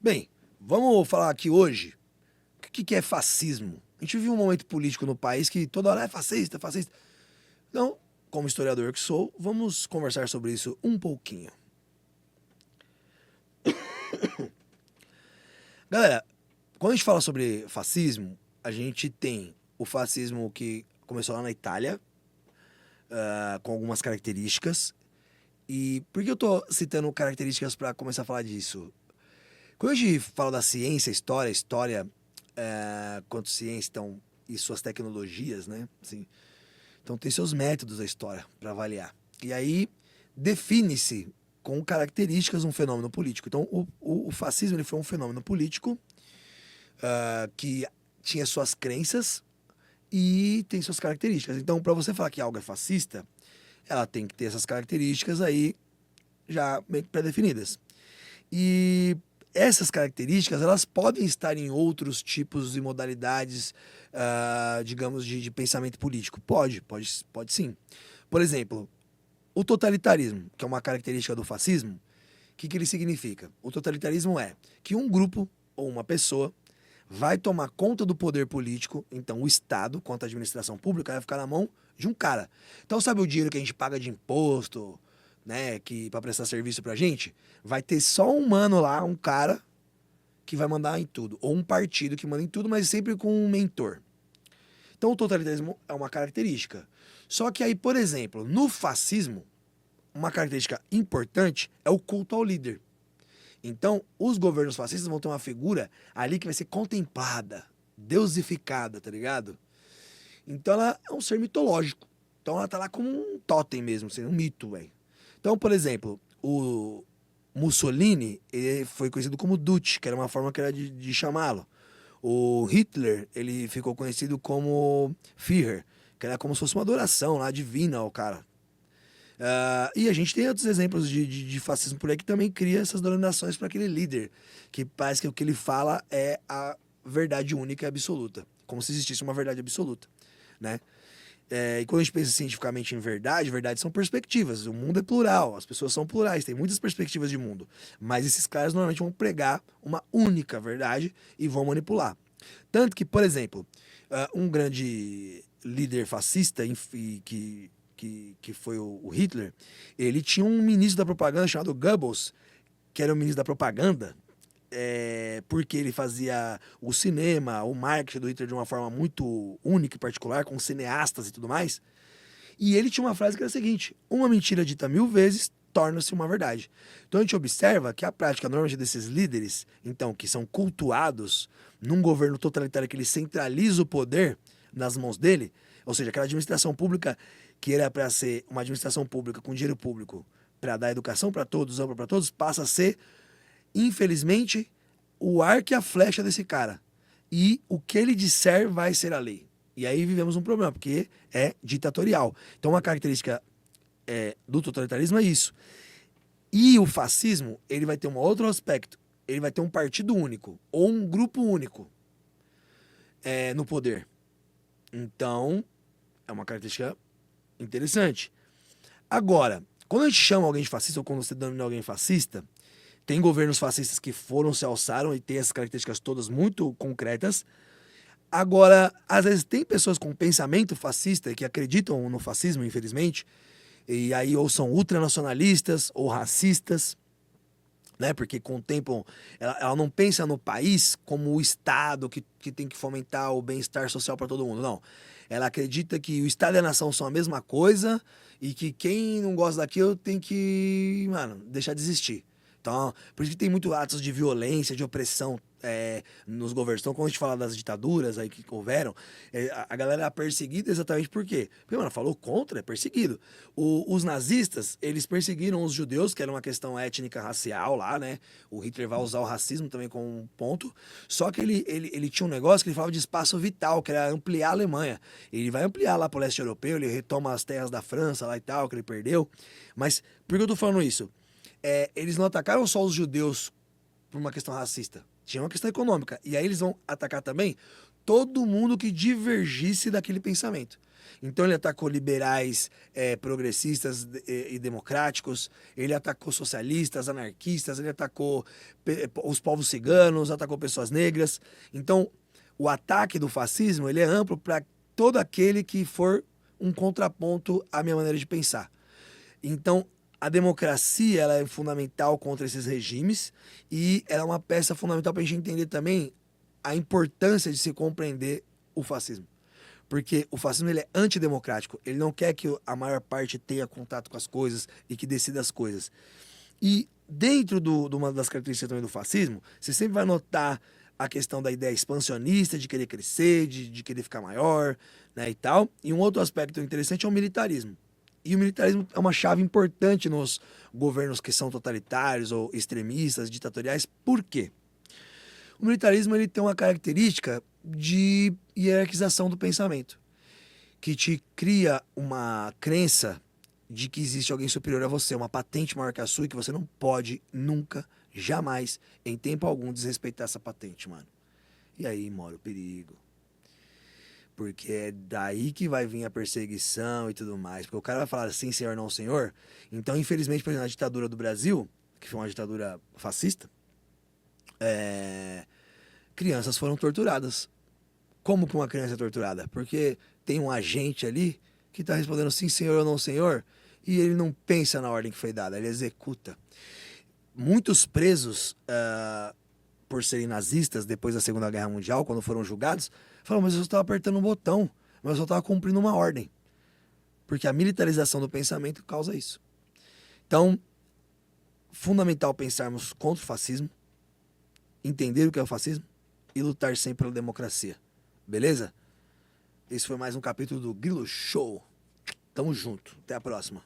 Bem, vamos falar aqui hoje o que é fascismo. A gente vive um momento político no país que toda hora é fascista, fascista. Então, como historiador que sou, vamos conversar sobre isso um pouquinho. Galera, quando a gente fala sobre fascismo, a gente tem o fascismo que começou lá na Itália, com algumas características. E por que eu tô citando características para começar a falar disso? Quando a gente fala da ciência, história quanto ciência então, e suas tecnologias, né? Assim, então tem seus métodos da história para avaliar. E aí define-se com características um fenômeno político. Então o fascismo ele foi um fenômeno político que tinha suas crenças e tem suas características. Então, para você falar que algo é fascista, ela tem que ter essas características aí já meio que pré-definidas. E essas características, elas podem estar em outros tipos e modalidades, digamos, de pensamento político. Pode sim. Por exemplo, o totalitarismo, que é uma característica do fascismo, o que ele significa? O totalitarismo é que um grupo ou uma pessoa vai tomar conta do poder político, então o Estado, quanto à administração pública, vai ficar na mão de um cara. Então sabe o dinheiro que a gente paga de imposto, né, que para prestar serviço pra gente? Vai ter só um mano lá, um cara, que vai mandar em tudo. Ou um partido que manda em tudo, mas sempre com um mentor. Então o totalitarismo é uma característica. Só que aí, por exemplo, no fascismo, uma característica importante é o culto ao líder. Então, os governos fascistas vão ter uma figura ali que vai ser contemplada, deusificada, tá ligado? Então ela é um ser mitológico. Então ela tá lá como um totem mesmo, um mito, velho. Então, por exemplo, o Mussolini ele foi conhecido como Duce, que era uma forma que era de chamá-lo. O Hitler, ele ficou conhecido como Führer, que era como se fosse uma adoração lá divina ao cara. E a gente tem outros exemplos de fascismo por aí que também cria essas denominações para aquele líder, que parece que o que ele fala é a verdade única e absoluta, como se existisse uma verdade absoluta, né? E quando a gente pensa cientificamente em verdade, verdade são perspectivas. O mundo é plural, as pessoas são plurais, tem muitas perspectivas de mundo. Mas esses caras normalmente vão pregar uma única verdade e vão manipular. Tanto que, por exemplo, um grande líder fascista que foi o Hitler, ele tinha um ministro da propaganda chamado Goebbels, que era o ministro da propaganda, porque ele fazia o cinema, o marketing do Hitler de uma forma muito única e particular, com cineastas e tudo mais. E ele tinha uma frase que era a seguinte: uma mentira dita 1000 vezes torna-se uma verdade. Então a gente observa que a prática normalmente desses líderes, então, que são cultuados num governo totalitário que ele centraliza o poder nas mãos dele, ou seja, aquela administração pública que era para ser uma administração pública com dinheiro público para dar educação para todos, ampla para todos, passa a ser, infelizmente, o arco e a flecha desse cara. E o que ele disser vai ser a lei. E aí vivemos um problema, porque é ditatorial. Então uma característica do totalitarismo é isso. E o fascismo, ele vai ter um outro aspecto. Ele vai ter um partido único, ou um grupo único no poder. Então, é uma característica interessante. Agora, quando a gente chama alguém de fascista, ou quando você denomina alguém fascista, tem governos fascistas que se alçaram e tem essas características todas muito concretas. Agora, às vezes tem pessoas com pensamento fascista que acreditam no fascismo, infelizmente, e aí ou são ultranacionalistas ou racistas, né? Porque contemplam, ela não pensa no país como o Estado que tem que fomentar o bem-estar social para todo mundo, não. Ela acredita que o Estado e a nação são a mesma coisa e que quem não gosta daquilo tem que, mano, deixar de existir. Então, por isso que tem muito atos de violência, de opressão nos governos. Então, quando a gente fala das ditaduras aí que houveram, a galera é perseguida exatamente por quê? Porque, mano, falou contra, é perseguido. Os nazistas, eles perseguiram os judeus, que era uma questão étnica, racial lá, né? O Hitler vai usar o racismo também como um ponto. Só que ele tinha um negócio que ele falava de espaço vital, que era ampliar a Alemanha. Ele vai ampliar lá pro leste europeu, ele retoma as terras da França lá e tal, que ele perdeu. Mas, por que eu tô falando isso? Eles não atacaram só os judeus por uma questão racista. Tinha uma questão econômica. E aí eles vão atacar também todo mundo que divergisse daquele pensamento. Então ele atacou liberais, progressistas e democráticos, ele atacou socialistas, anarquistas, ele atacou os povos ciganos, atacou pessoas negras. Então o ataque do fascismo ele é amplo para todo aquele que for um contraponto à minha maneira de pensar. Então a democracia ela é fundamental contra esses regimes e ela é uma peça fundamental para a gente entender também a importância de se compreender o fascismo. Porque o fascismo ele é antidemocrático. Ele não quer que a maior parte tenha contato com as coisas e que decida as coisas. E dentro de uma das características também do fascismo, você sempre vai notar a questão da ideia expansionista, de querer crescer, de querer ficar maior, né, e tal. E um outro aspecto interessante é o militarismo. E o militarismo é uma chave importante nos governos que são totalitários ou extremistas, ditatoriais. Por quê? O militarismo ele tem uma característica de hierarquização do pensamento, que te cria uma crença de que existe alguém superior a você, uma patente maior que a sua e que você não pode nunca, jamais, em tempo algum, desrespeitar essa patente, mano. E aí mora o perigo. Porque é daí que vai vir a perseguição e tudo mais. Porque o cara vai falar sim, senhor, não, senhor. Então, infelizmente, por exemplo, na ditadura do Brasil, que foi uma ditadura fascista, crianças foram torturadas. Como que uma criança é torturada? Porque tem um agente ali que está respondendo sim, senhor ou não, senhor, e ele não pensa na ordem que foi dada, ele executa. Muitos presos, por serem nazistas depois da Segunda Guerra Mundial, quando foram julgados, falaram, mas eu só estava apertando um botão, mas eu só estava cumprindo uma ordem. Porque a militarização do pensamento causa isso. Então, fundamental pensarmos contra o fascismo, entender o que é o fascismo e lutar sempre pela democracia. Beleza? Esse foi mais um capítulo do Grilo Show. Tamo junto. Até a próxima.